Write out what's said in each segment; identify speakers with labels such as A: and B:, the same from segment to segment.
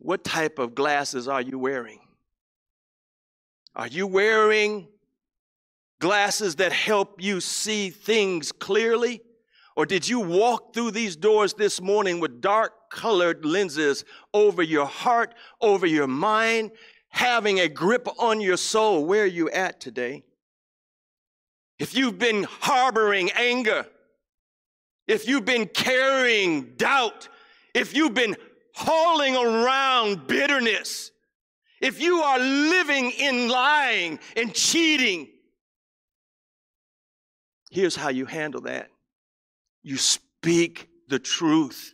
A: What type of glasses are you wearing? Are you wearing glasses that help you see things clearly? Or did you walk through these doors this morning with dark-colored lenses over your heart, over your mind, having a grip on your soul? Where are you at today? If you've been harboring anger, if you've been carrying doubt, if you've been hauling around bitterness, if you are living in lying and cheating, here's how you handle that. You speak the truth.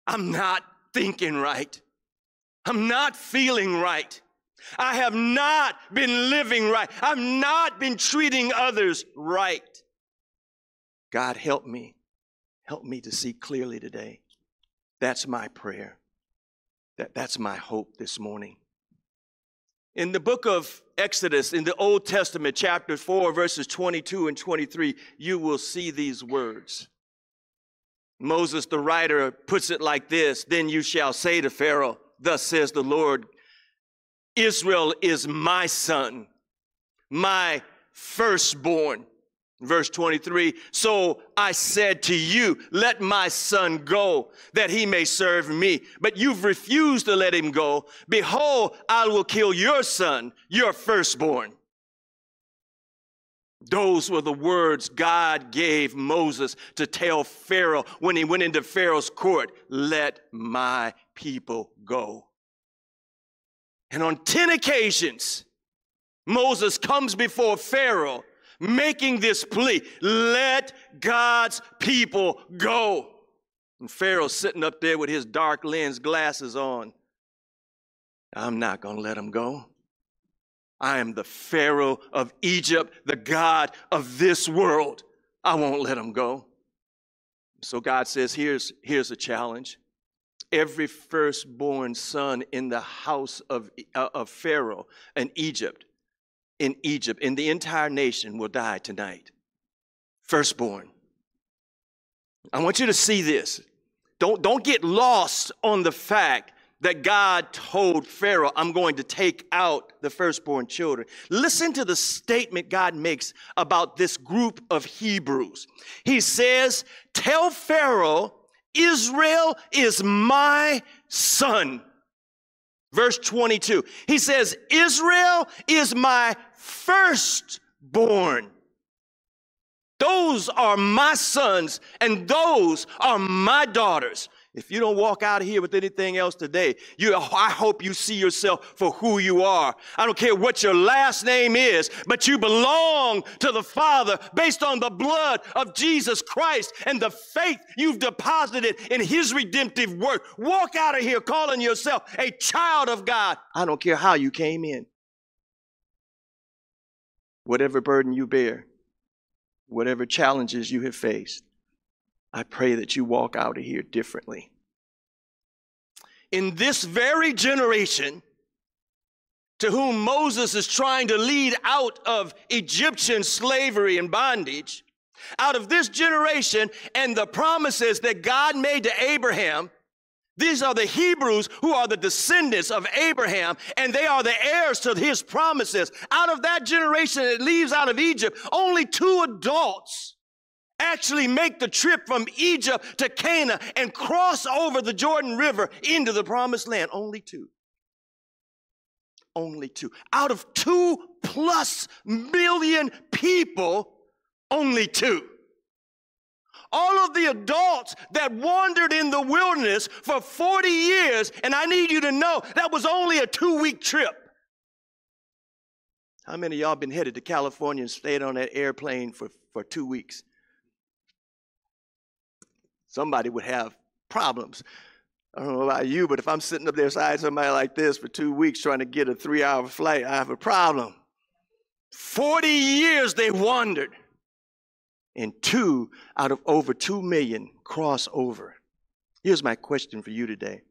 A: I'm not thinking right. I'm not feeling right. I have not been living right. I've not been treating others right. God, help me. Help me to see clearly today. That's my prayer. That's my hope this morning. In the book of Exodus, in the Old Testament, chapter 4, verses 22 and 23, you will see these words. Moses, the writer, puts it like this: "Then you shall say to Pharaoh, thus says the Lord, Israel is my son, my firstborn." Verse 23, "So I said to you, let my son go, that he may serve me. But you've refused to let him go. Behold, I will kill your son, your firstborn." Those were the words God gave Moses to tell Pharaoh when he went into Pharaoh's court: "Let my people go." And on 10 occasions, Moses comes before Pharaoh making this plea: let God's people go. And Pharaoh's sitting up there with his dark lens glasses on. I'm not going to let them go. I am the Pharaoh of Egypt, the God of this world. I won't let them go. So God says, here's a challenge. Every firstborn son in the house of Pharaoh in Egypt, in the entire nation will die tonight. Firstborn. I want you to see this. Don't get lost on the fact that God told Pharaoh, I'm going to take out the firstborn children. Listen to the statement God makes about this group of Hebrews. He says, tell Pharaoh, Israel is my son. Verse 22, he says, Israel is my firstborn. Those are my sons and those are my daughters. If you don't walk out of here with anything else today, I hope you see yourself for who you are. I don't care what your last name is, but you belong to the Father based on the blood of Jesus Christ and the faith you've deposited in his redemptive work. Walk out of here calling yourself a child of God. I don't care how you came in. Whatever burden you bear, whatever challenges you have faced, I pray that you walk out of here differently. In this very generation to whom Moses is trying to lead out of Egyptian slavery and bondage, out of this generation and the promises that God made to Abraham, these are the Hebrews who are the descendants of Abraham, and they are the heirs to his promises. Out of that generation that leaves out of Egypt, only 2 adults actually make the trip from Egypt to Canaan and cross over the Jordan River into the promised land. Only 2. Only 2. Out of 2+ million people, only 2. All of the adults that wandered in the wilderness for 40 years, and I need you to know that was only a 2-week trip. How many of y'all been headed to California and stayed on that airplane for 2 weeks? Somebody would have problems. I don't know about you, but if I'm sitting up there beside somebody like this for 2 weeks trying to get a 3-hour flight, I have a problem. 40 years they wandered. And 2 out of over 2 million cross over. Here's my question for you today.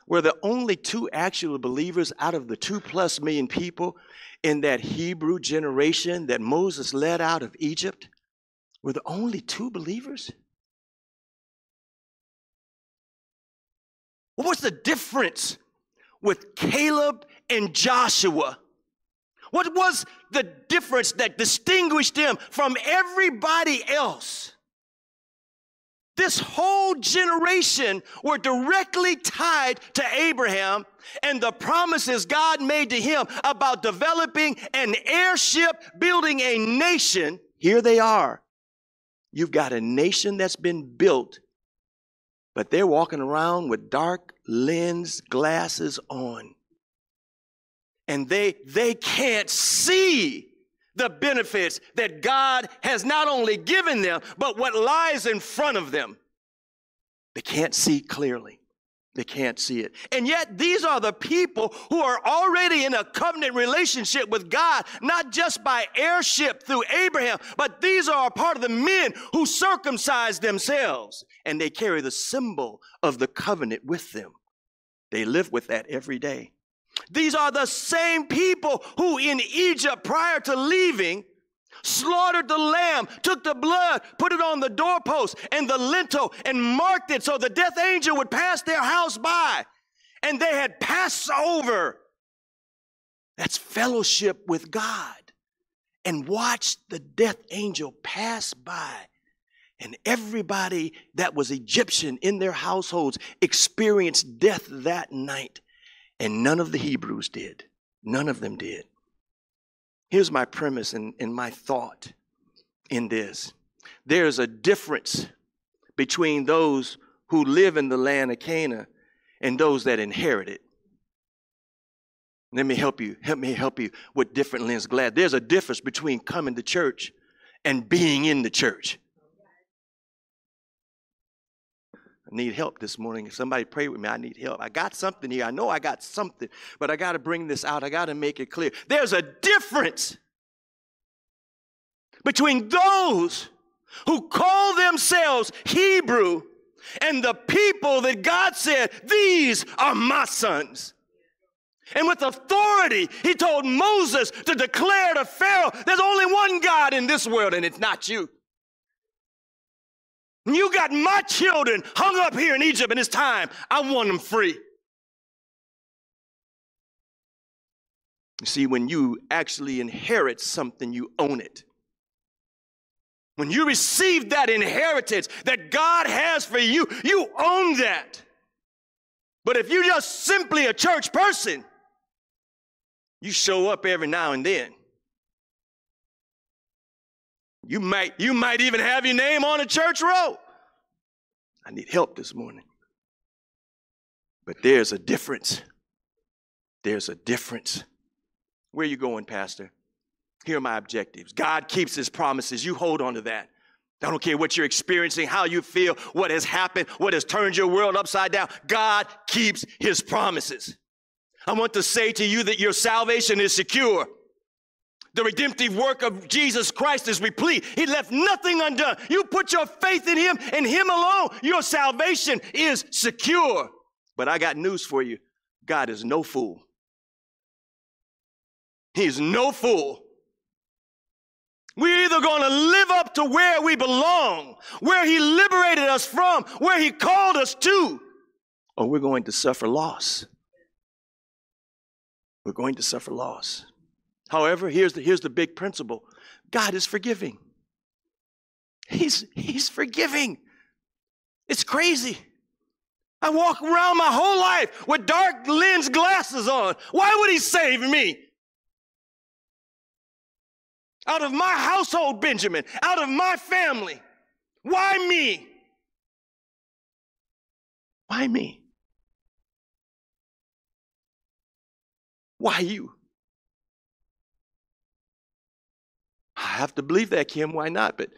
A: Were there only 2 actual believers out of the 2+ million people in that Hebrew generation that Moses led out of Egypt? Were there only 2 believers? What's the difference with Caleb and Joshua? What was the difference that distinguished them from everybody else? This whole generation were directly tied to Abraham and the promises God made to him about developing an airship, building a nation. Here they are. You've got a nation that's been built, but they're walking around with dark lens glasses on. And they can't see the benefits that God has not only given them, but what lies in front of them. They can't see clearly. They can't see it. And yet these are the people who are already in a covenant relationship with God, not just by heirship through Abraham, but these are a part of the men who circumcised themselves, and they carry the symbol of the covenant with them. They live with that every day. These are the same people who in Egypt, prior to leaving, slaughtered the lamb, took the blood, put it on the doorpost and the lintel, and marked it so the death angel would pass their house by. And they had Passover. That's fellowship with God. And watched the death angel pass by. And everybody that was Egyptian in their households experienced death that night. And none of the Hebrews did. None of them did. Here's my premise and my thought in this. There's a difference between those who live in the land of Canaan and those that inherit it. Let me help you with different lens. Glad there's a difference between coming to church and being in the church. I need help this morning. If somebody pray with me, I need help. I got something here. I know I got something, but I got to bring this out. I got to make it clear. There's a difference between those who call themselves Hebrew and the people that God said, these are my sons. And with authority, he told Moses to declare to Pharaoh, there's only one God in this world, and it's not you. You got my children hung up here in Egypt, and it's time. I want them free. You see, when you actually inherit something, you own it. When you receive that inheritance that God has for you, you own that. But if you're just simply a church person, you show up every now and then. You might even have your name on a church roll. I need help this morning. But there's a difference. There's a difference. Where are you going, Pastor? Here are my objectives. God keeps his promises. You hold on to that. I don't care what you're experiencing, how you feel, what has happened, what has turned your world upside down. God keeps his promises. I want to say to you that your salvation is secure. The redemptive work of Jesus Christ is replete. He left nothing undone. You put your faith in him and him alone. Your salvation is secure. But I got news for you. God is no fool. He's no fool. We're either going to live up to where we belong, where he liberated us from, where he called us to, or we're going to suffer loss. We're going to suffer loss. However, here's the big principle. God is forgiving. He's forgiving. It's crazy. I walk around my whole life with dark lens glasses on. Why would he save me? Out of my household, Benjamin, out of my family. Why me? Why me? Why you? I have to believe that, Kim. Why not? But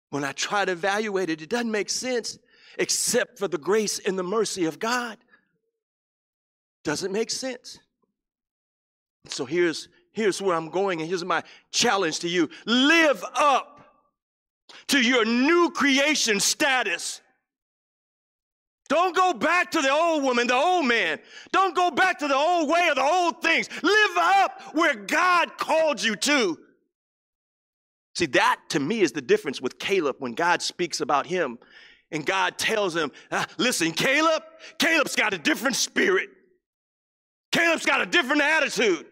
A: when I try to evaluate it, it doesn't make sense except for the grace and the mercy of God. Doesn't make sense. So here's where I'm going, and here's my challenge to you. Live up to your new creation status. Don't go back to the old woman, the old man. Don't go back to the old way or the old things. Live up where God called you to. See, that to me is the difference with Caleb when God speaks about him. And God tells him, listen, Caleb's got a different spirit. Caleb's got a different attitude.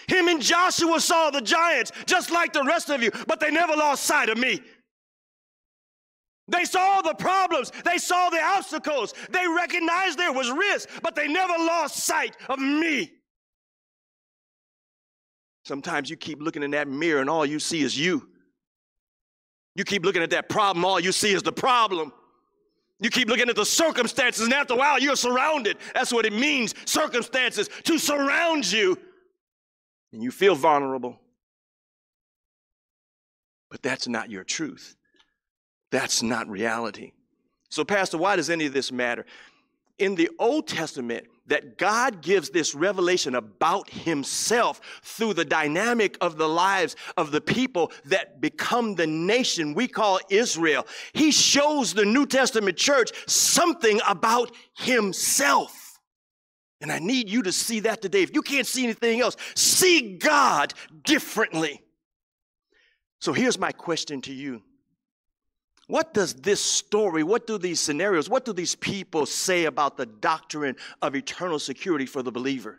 A: Him and Joshua saw the giants just like the rest of you, but they never lost sight of me. They saw the problems. They saw the obstacles. They recognized there was risk, but they never lost sight of me. Sometimes you keep looking in that mirror and all you see is you. You keep looking at that problem, all you see is the problem. You keep looking at the circumstances, and after a while, you're surrounded. That's what it means, circumstances, to surround you. And you feel vulnerable. But that's not your truth. That's not reality. So, Pastor, why does any of this matter? In the Old Testament, that God gives this revelation about himself through the dynamic of the lives of the people that become the nation we call Israel. He shows the New Testament church something about himself. And I need you to see that today. If you can't see anything else, see God differently. So here's my question to you. What does this story, what do these scenarios, what do these people say about the doctrine of eternal security for the believer?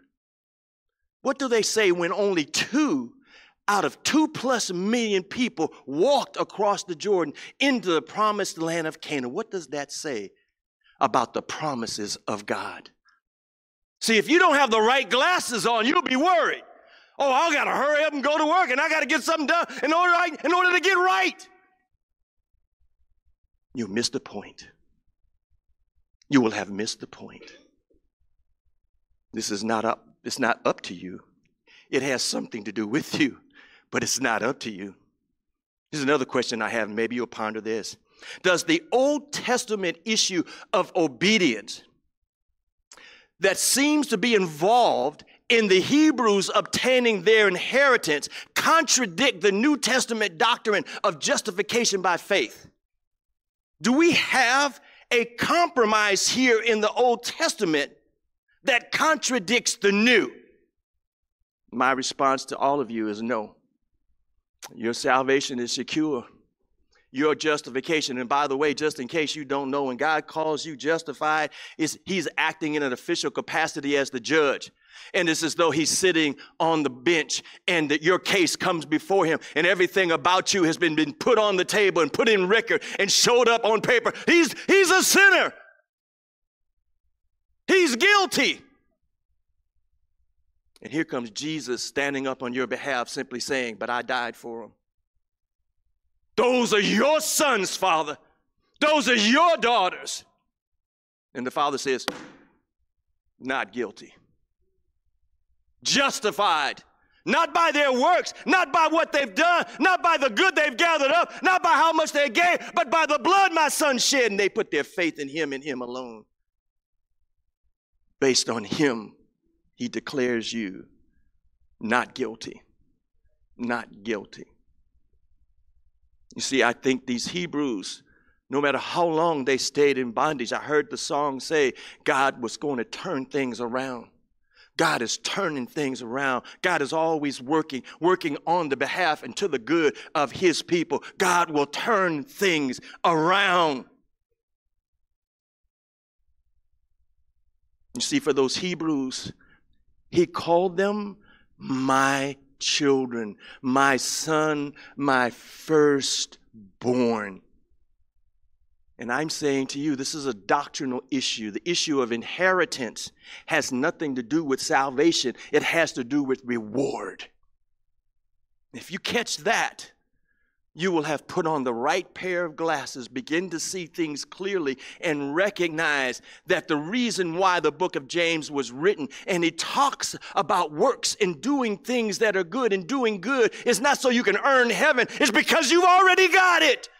A: What do they say when only 2 out of 2+ million people walked across the Jordan into the promised land of Canaan? What does that say about the promises of God? See, if you don't have the right glasses on, you'll be worried. Oh, I got to hurry up and go to work, and I got to get something done in order to get right. You missed the point. You will have missed the point. This is not up. It's not up to you. It has something to do with you, but it's not up to you. Here's another question I have, and maybe you'll ponder this. Does the Old Testament issue of obedience that seems to be involved in the Hebrews obtaining their inheritance contradict the New Testament doctrine of justification by faith? Do we have a compromise here in the Old Testament that contradicts the New? My response to all of you is no. Your salvation is secure. Your justification, and by the way, just in case you don't know, when God calls you justified, he's acting in an official capacity as the judge. And it's as though he's sitting on the bench and that your case comes before him and everything about you has been put on the table and put in record and showed up on paper. He's a sinner. He's guilty. And here comes Jesus standing up on your behalf simply saying, but I died for him. Those are your sons, Father. Those are your daughters. And the Father says, not guilty. Justified. Not by their works, not by what they've done, not by the good they've gathered up, not by how much they gave, but by the blood my son shed, and they put their faith in him and him alone. Based on him, he declares you not guilty. Not guilty. You see, I think these Hebrews, no matter how long they stayed in bondage, I heard the song say God was going to turn things around. God is turning things around. God is always working on the behalf and to the good of his people. God will turn things around. You see, for those Hebrews, he called them my children, my son, my firstborn. And I'm saying to you, this is a doctrinal issue. The issue of inheritance has nothing to do with salvation. It has to do with reward. If you catch that, you will have put on the right pair of glasses, begin to see things clearly, and recognize that the reason why the book of James was written, and it talks about works and doing things that are good and doing good, is not so you can earn heaven. It's because you've already got it.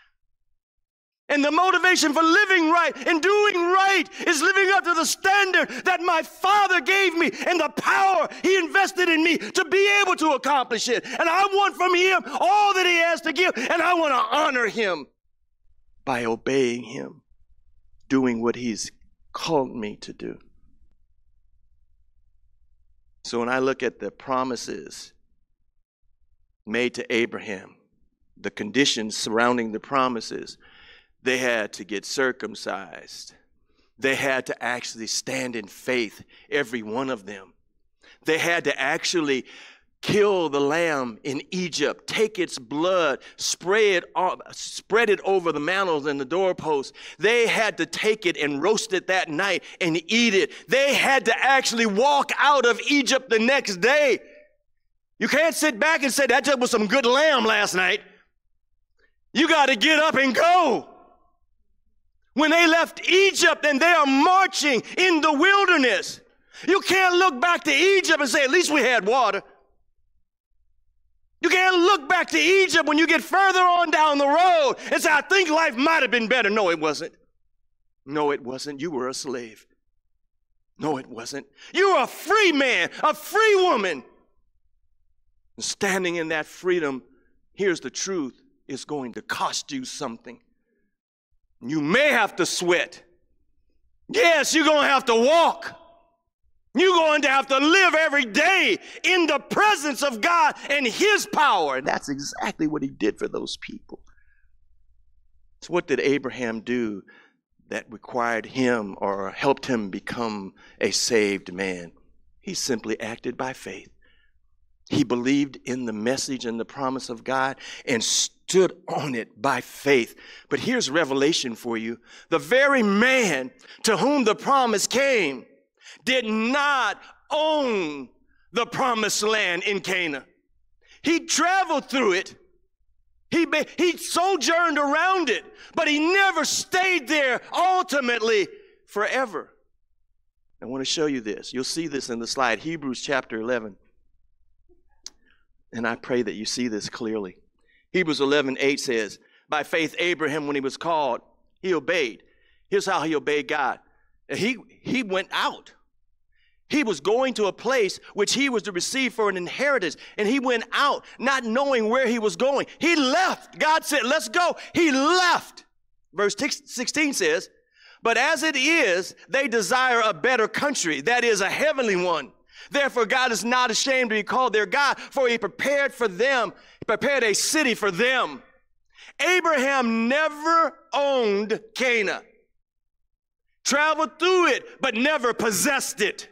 A: And the motivation for living right and doing right is living up to the standard that my Father gave me and the power he invested in me to be able to accomplish it. And I want from him all that he has to give, and I want to honor him by obeying him, doing what he's called me to do. So when I look at the promises made to Abraham, the conditions surrounding the promises, They had to get circumcised. They had to actually stand in faith, every one of them. They had to actually kill the lamb in Egypt, take its blood, spread it over the mantles and the doorposts. They had to take it and roast it that night and eat it. They had to actually walk out of Egypt the next day. You can't sit back and say, that just was some good lamb last night. You got to get up and go. When they left Egypt and they are marching in the wilderness, you can't look back to Egypt and say, at least we had water. You can't look back to Egypt when you get further on down the road and say, I think life might have been better. No, it wasn't. No, it wasn't. You were a slave. No, it wasn't. You were a free man, a free woman. And standing in that freedom, here's the truth, it's going to cost you something. You may have to sweat. Yes, you're going to have to walk. You're going to have to live every day in the presence of God and His power. And that's exactly what He did for those people. So what did Abraham do that required him or helped him become a saved man? He simply acted by faith. He believed in the message and the promise of God and stood on it by faith. But here's revelation for you. The very man to whom the promise came did not own the promised land in Canaan. He traveled through it. He sojourned around it, but he never stayed there ultimately forever. I want to show you this. You'll see this in the slide, Hebrews chapter 11. And I pray that you see this clearly. Hebrews 11:8 says, by faith Abraham, when he was called, he obeyed. Here's how he obeyed God. He went out. He was going to a place which he was to receive for an inheritance. And he went out not knowing where he was going. He left. God said, let's go. He left. Verse 16 says, but as it is, they desire a better country, that is a heavenly one. Therefore, God is not ashamed to be called their God, for He prepared for them, He prepared a city for them. Abraham never owned Canaan. Traveled through it, but never possessed it.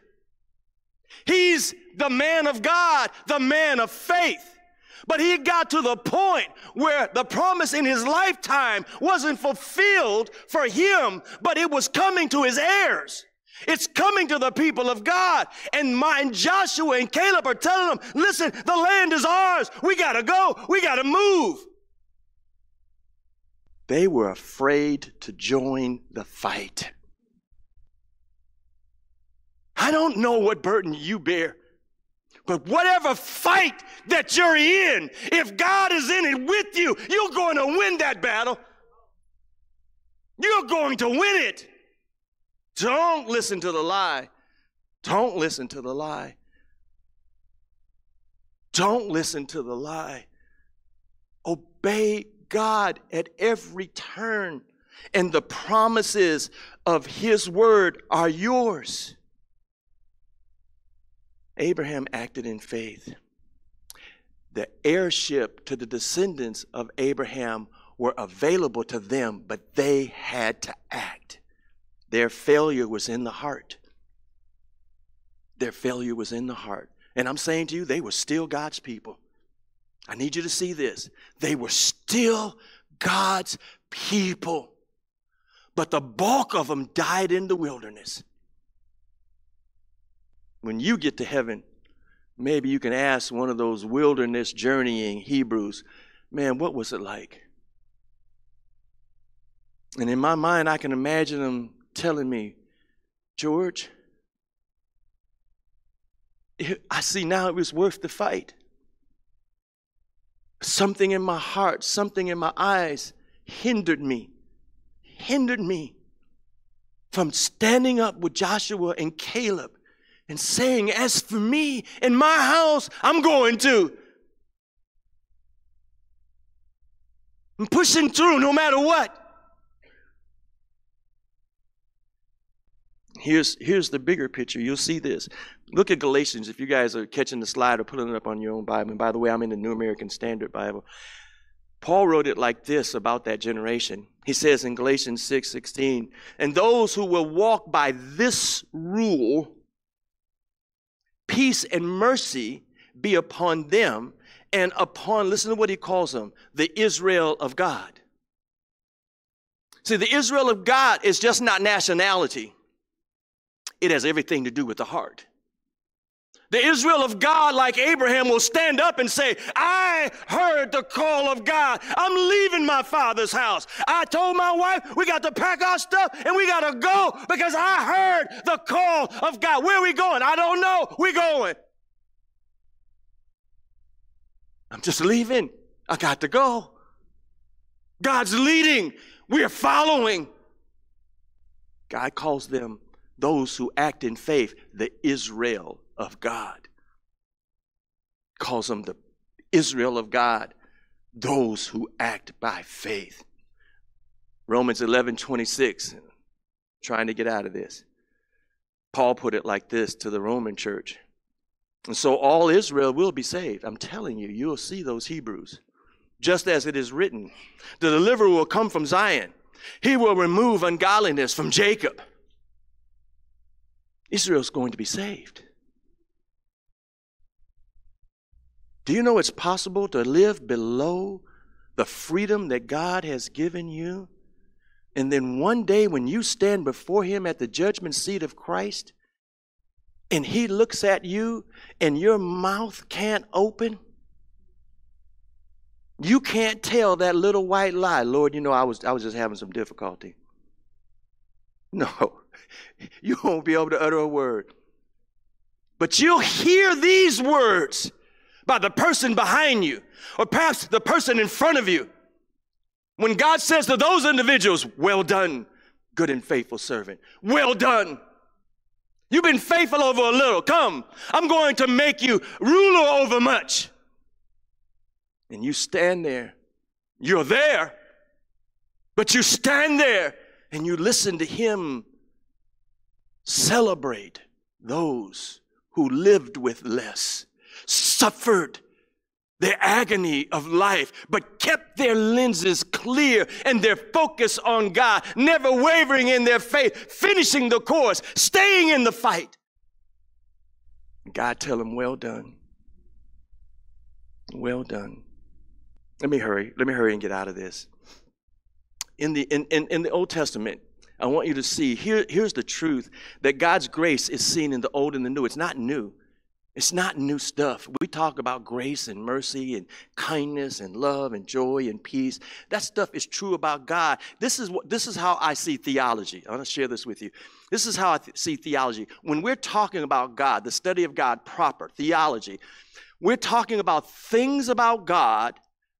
A: He's the man of God, the man of faith. But he got to the point where the promise in his lifetime wasn't fulfilled for him, but it was coming to his heirs. It's coming to the people of God. And Joshua and Caleb are telling them, listen, the land is ours. We got to go. We got to move. They were afraid to join the fight. I don't know what burden you bear, but whatever fight that you're in, if God is in it with you, you're going to win that battle. You're going to win it. Don't listen to the lie. Don't listen to the lie. Don't listen to the lie. Obey God at every turn, and the promises of His word are yours. Abraham acted in faith. The heirship to the descendants of Abraham were available to them, but they had to act. Their failure was in the heart. Their failure was in the heart. And I'm saying to you, they were still God's people. I need you to see this. They were still God's people. But the bulk of them died in the wilderness. When you get to heaven, maybe you can ask one of those wilderness journeying Hebrews, man, what was it like? And in my mind, I can imagine them telling me, George, I see now it was worth the fight. Something in my heart, something in my eyes hindered me from standing up with Joshua and Caleb and saying, as for me and my house, I'm going to. I'm pushing through no matter what. Here's the bigger picture. You'll see this. Look at Galatians. If you guys are catching the slide or putting it up on your own Bible. And by the way, I'm in the New American Standard Bible. Paul wrote it like this about that generation. He says in Galatians 6:16, and those who will walk by this rule, peace and mercy be upon them and upon, listen to what he calls them, the Israel of God. See, the Israel of God is just not nationality. It has everything to do with the heart. The Israel of God, like Abraham, will stand up and say, I heard the call of God. I'm leaving my father's house. I told my wife we got to pack our stuff and we got to go because I heard the call of God. Where are we going? I don't know. We're going. I'm just leaving. I got to go. God's leading. We're following. God calls them, those who act in faith, the Israel of God. Calls them the Israel of God, those who act by faith. Romans 11:26, trying to get out of this. Paul put it like this to the Roman church. And so all Israel will be saved. I'm telling you, you'll see those Hebrews. Just as it is written, the deliverer will come from Zion. He will remove ungodliness from Jacob. Israel's going to be saved. Do you know it's possible to live below the freedom that God has given you? And then one day when you stand before him at the judgment seat of Christ, and he looks at you and your mouth can't open, you can't tell that little white lie, Lord, you know, I was just having some difficulty. No, you won't be able to utter a word. But you'll hear these words by the person behind you, or perhaps the person in front of you. When God says to those individuals, well done, good and faithful servant. Well done. You've been faithful over a little. Come, I'm going to make you ruler over much. And you stand there. You're there. But you stand there and you listen to him celebrate those who lived with less, suffered the agony of life, but kept their lenses clear and their focus on God, never wavering in their faith, finishing the course, staying in the fight. God tell them, well done. Well done. Let me hurry and get out of this. In the Old Testament, I want you to see, here's the truth, that God's grace is seen in the old and the new. It's not new. It's not new stuff. We talk about grace and mercy and kindness and love and joy and peace. That stuff is true about God. This is how I see theology. I want to share this with you. This is how I see theology. When we're talking about God, the study of God proper, theology, we're talking about things about God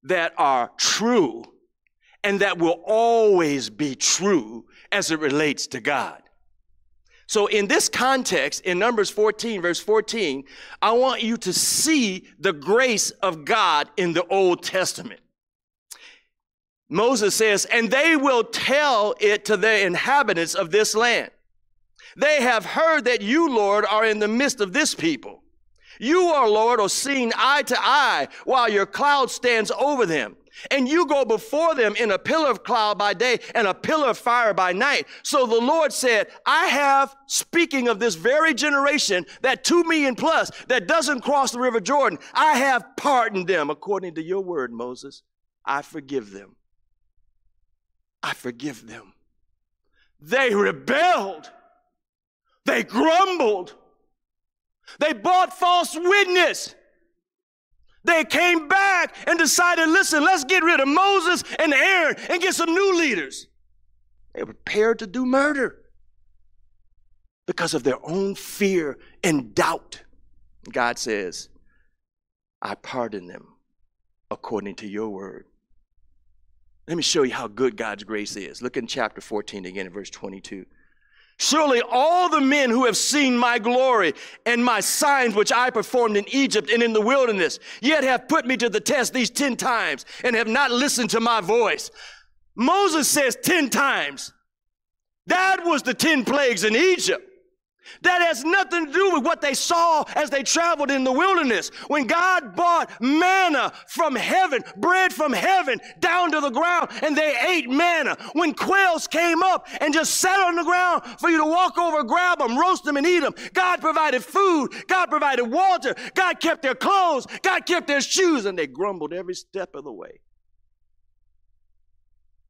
A: that are true and that will always be true as it relates to God. So in this context, in Numbers 14, verse 14, I want you to see the grace of God in the Old Testament. Moses says, and they will tell it to the inhabitants of this land. They have heard that you, Lord, are in the midst of this people. You, our Lord, are seen eye to eye while your cloud stands over them. And you go before them in a pillar of cloud by day and a pillar of fire by night. So the Lord said, I have, speaking of this very generation, that 2 million plus that doesn't cross the river Jordan, I have pardoned them according to your word, Moses. I forgive them. I forgive them. They rebelled. They grumbled. They brought false witness. They came back and decided, listen, let's get rid of Moses and Aaron and get some new leaders. They were prepared to do murder because of their own fear and doubt. God says, I pardon them according to your word. Let me show you how good God's grace is. Look in chapter 14 again in verse 22. Surely all the men who have seen my glory and my signs which I performed in Egypt and in the wilderness, yet have put me to the test these 10 times and have not listened to my voice. Moses says 10 times. That was the 10 plagues in Egypt. That has nothing to do with what they saw as they traveled in the wilderness. When God brought manna from heaven, bread from heaven down to the ground, and they ate manna. When quails came up and just sat on the ground for you to walk over, grab them, roast them, and eat them. God provided food. God provided water. God kept their clothes. God kept their shoes, and they grumbled every step of the way.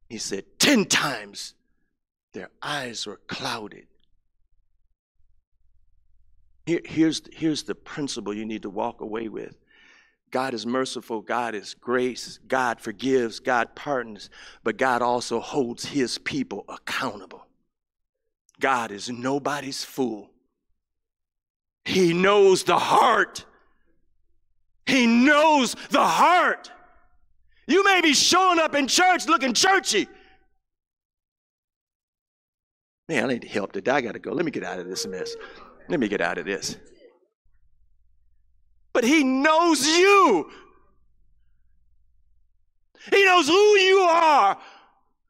A: He said 10 times their eyes were clouded. Here's the principle you need to walk away with. God is merciful. God is grace. God forgives. God pardons. But God also holds his people accountable. God is nobody's fool. He knows the heart. He knows the heart. You may be showing up in church looking churchy. Man, I need help today. I got to go. Let me get out of this mess. Let me get out of this. But he knows you. He knows who you are,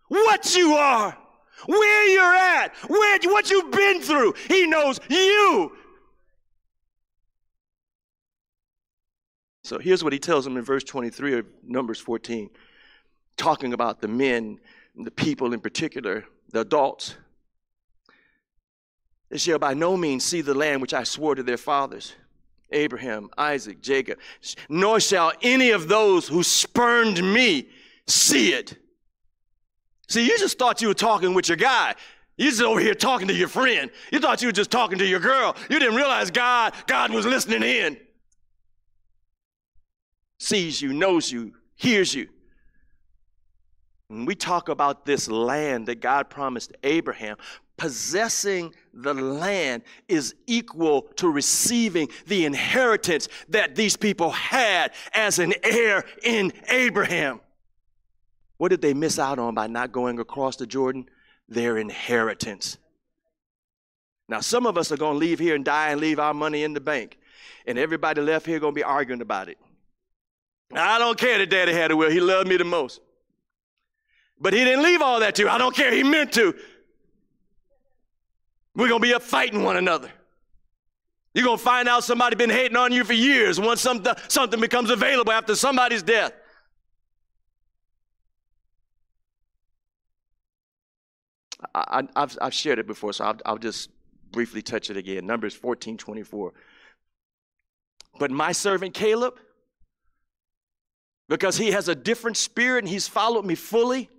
A: what you are, where you're at, what you've been through. He knows you. So here's what he tells them in verse 23 of Numbers 14, talking about the men, the people in particular, the adults. They shall by no means see the land which I swore to their fathers, Abraham, Isaac, Jacob, nor shall any of those who spurned me see it. See, you just thought you were talking with your guy. You just over here talking to your friend. You thought you were just talking to your girl. You didn't realize God was listening in. Sees you, knows you, hears you. When we talk about this land that God promised Abraham, possessing the land is equal to receiving the inheritance that these people had as an heir in Abraham. What did they miss out on by not going across the Jordan? Their inheritance. Now, some of us are going to leave here and die and leave our money in the bank. And everybody left here going to be arguing about it. Now, I don't care that Daddy had a will. He loved me the most. But he didn't leave all that to you. I don't care. He meant to. We're going to be up fighting one another. You're going to find out somebody been hating on you for years once something becomes available after somebody's death. I've shared it before, so I'll just briefly touch it again. Numbers 14:24. But my servant Caleb, because he has a different spirit and he's followed me fully,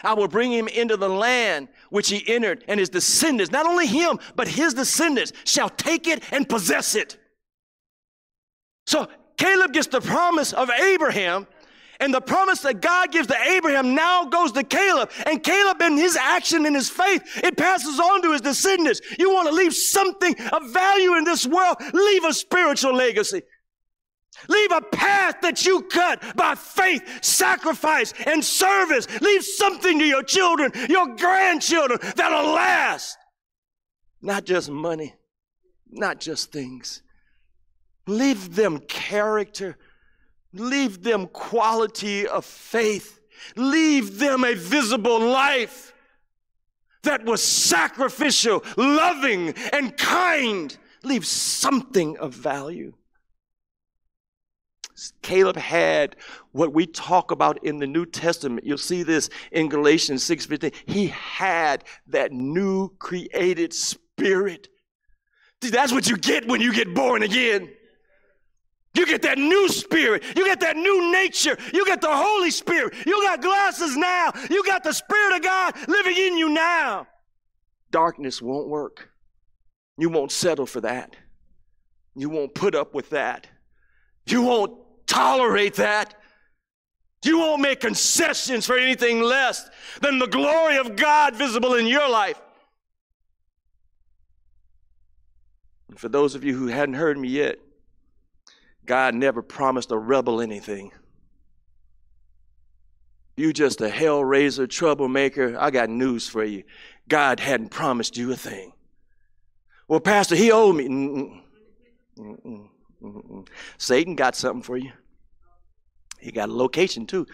A: I will bring him into the land which he entered, and his descendants, not only him, but his descendants, shall take it and possess it. So Caleb gets the promise of Abraham, and the promise that God gives to Abraham now goes to Caleb. And Caleb, in his action, in his faith, it passes on to his descendants. You want to leave something of value in this world, leave a spiritual legacy. Leave a path that you cut by faith, sacrifice, and service. Leave something to your children, your grandchildren that'll last. Not just money, not just things. Leave them character. Leave them quality of faith. Leave them a visible life that was sacrificial, loving, and kind. Leave something of value. Caleb had what we talk about in the New Testament. You'll see this in Galatians 6:15. He had that new created spirit. See, that's what you get when you get born again. You get that new spirit. You get that new nature. You get the Holy Spirit. You got glasses now. You got the Spirit of God living in you now. Darkness won't work. You won't settle for that. You won't put up with that. You won't tolerate that. You won't make concessions for anything less than the glory of God visible in your life. And for those of you who hadn't heard me yet, God never promised a rebel anything. You just a hell-raiser, troublemaker, I got news for you. God hadn't promised you a thing. Well, Pastor, he owed me. Satan got something for you. He got a location too.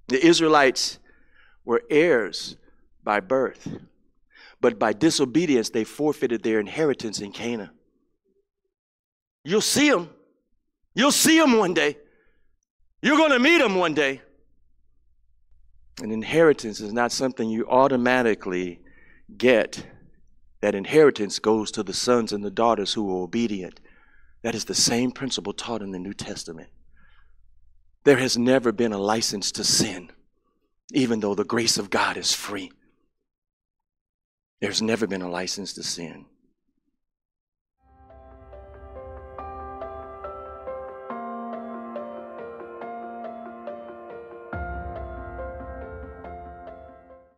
A: The Israelites were heirs by birth. but by disobedience, they forfeited their inheritance in Canaan. You'll see them. You'll see them one day. You're going to meet them one day. An inheritance is not something you automatically get. That inheritance goes to the sons and the daughters who are obedient. That is the same principle taught in the New Testament. There has never been a license to sin, even though the grace of God is free. There's never been a license to sin.